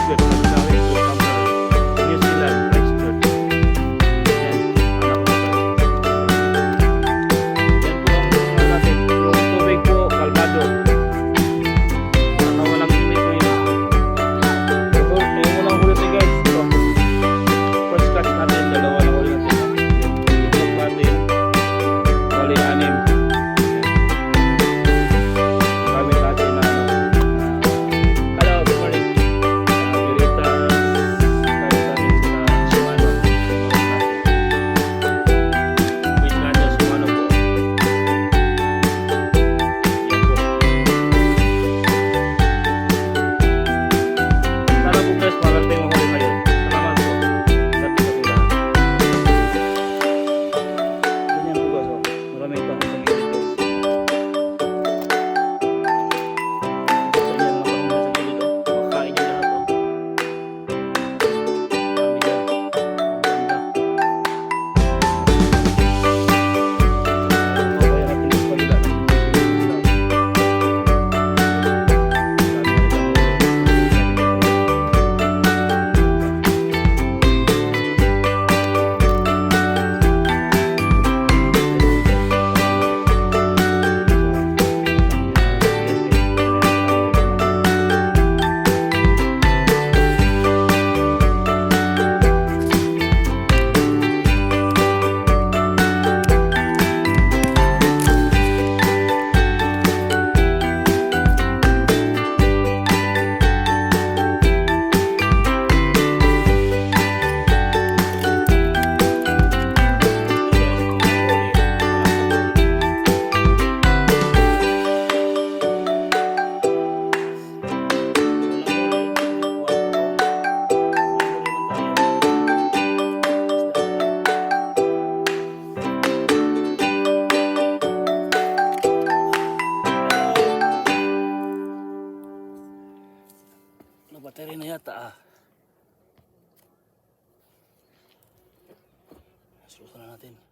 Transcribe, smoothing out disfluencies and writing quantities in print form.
Christchurch, Mandawi, New Zealand, Christchurch. Yan, anak ko guys. Yan po ang ano natin. Yung tubig po, kalmado. Walang init ngayon. Yung unang huli natin guys. Ito. First catch natin, dalawa na huli natin. Yung natin, huli 6. Gamit natin na ano. Hello, good morning. Piritas. Gamit natin sa Shimano. Wait natin sa Shimano po. Yan po. Sana po guys, maganda yung huli ngayon. Salamat po. Dati sa tula. Ganyan po guys. Maraming tahong sa gilid guys. Ganyan mga tahong sa gilid. Makain niya lahat. Dami dyan. Ganda. Mamaya natin yung palila. Dami na battery na yata Susunan natin.